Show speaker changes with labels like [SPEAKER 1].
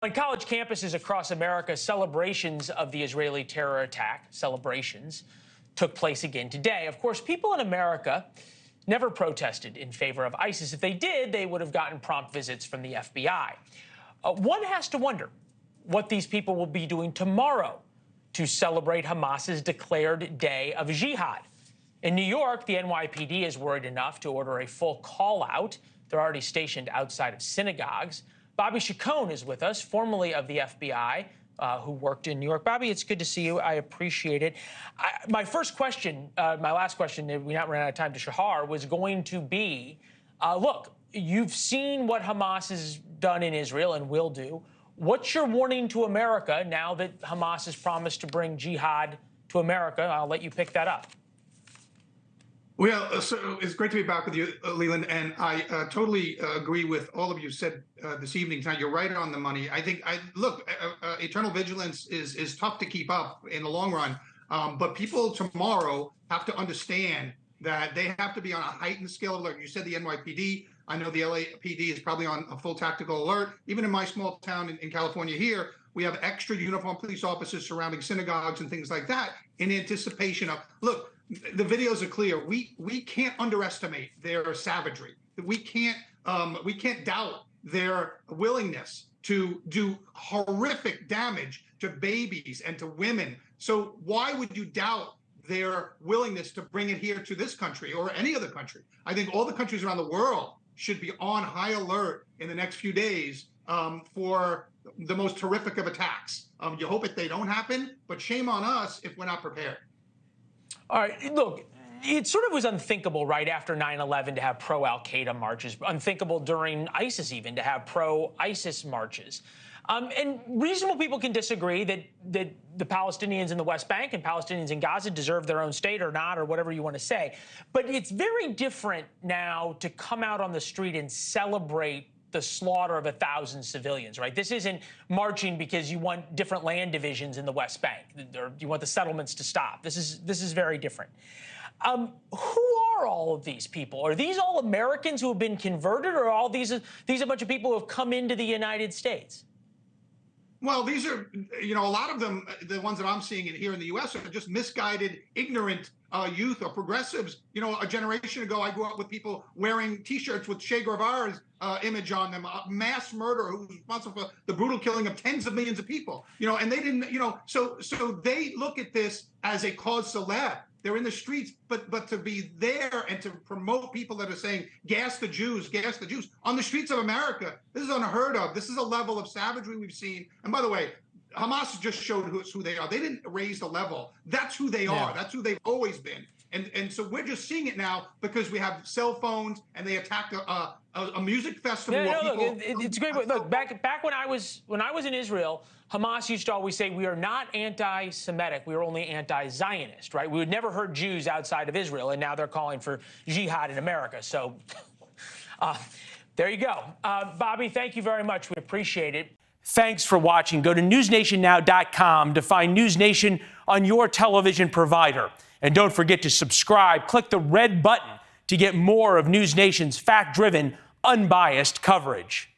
[SPEAKER 1] On college campuses across America, celebrations of the Israeli terror attack, took place again today. Of course, people in America never protested in favor of ISIS. If they did, they would have gotten prompt visits from the FBI. One has to wonder what these people will be doing tomorrow to celebrate Hamas's declared day of Jihad. In New York, the NYPD is worried enough to order a full call-out. They're already stationed outside of synagogues. Bobby Chacon is with us, formerly of the FBI, who worked in New York. Bobby, it's good to see you. I appreciate it. My last question, we not ran out of time to Shahar, was going to be, look, you've seen what Hamas has done in Israel and will do. What's your warning to America now that Hamas has promised to bring jihad to America? I'll let you pick that up.
[SPEAKER 2] Well, so it's great to be back with you, Leland, and I totally agree with all of you said this evening. Tonight, you're right on the money. I think, look, eternal vigilance is tough to keep up in the long run, but people tomorrow have to understand that they have to be on a heightened scale of alert. You said the NYPD. I know the LAPD is probably on a full tactical alert. Even in my small town in California here, we have extra uniformed police officers surrounding synagogues and things like that in anticipation of, look, the videos are clear. We can't underestimate their savagery. We can't doubt their willingness to do horrific damage to babies and to women. So why would you doubt their willingness to bring it here to this country or any other country? I think all the countries around the world should be on high alert in the next few days for the most horrific of attacks. You hope they don't happen, but shame on us if we're not prepared.
[SPEAKER 1] All right, look, it sort of was unthinkable right after 9/11 to have pro-Al-Qaeda marches, unthinkable during ISIS even to have pro-ISIS marches. And reasonable people can disagree that the Palestinians in the West Bank and Palestinians in Gaza deserve their own state or not, or whatever you want to say. But it's very different now to come out on the street and celebrate the slaughter of 1,000 civilians, right? This isn't marching because you want different land divisions in the West Bank or you want the settlements to stop. This is very different. Who are all of these people? Are these all Americans who have been converted, or are all these a bunch of people who have come into the United States?
[SPEAKER 2] Well, these are, a lot of them, the ones that I'm seeing here in the U.S. are just misguided, ignorant youth or progressives. A generation ago, I grew up with people wearing T-shirts with Che Guevara's image on them, a mass murderer who was responsible for the brutal killing of tens of millions of people. And they didn't, so they look at this as a cause célèbre. They're in the streets, but to be there and to promote people that are saying, gas the Jews on the streets of America, this is unheard of. This is a level of savagery we've seen. And by the way, Hamas just showed who they are. They didn't raise the level. That's who they are. That's who they've always been. And so we're just seeing it now because we have cell phones and they attacked a music festival.
[SPEAKER 1] Look, it's great. Look, back when I was in Israel, Hamas used to always say we are not anti-Semitic, we are only anti-Zionist, right? We would never hurt Jews outside of Israel, and now they're calling for jihad in America. So there you go. Bobby, thank you very much. We appreciate it. Thanks for watching. Go to newsnationnow.com to find NewsNation on your television provider. And don't forget to subscribe. Click the red button to get more of NewsNation's fact-driven, unbiased coverage.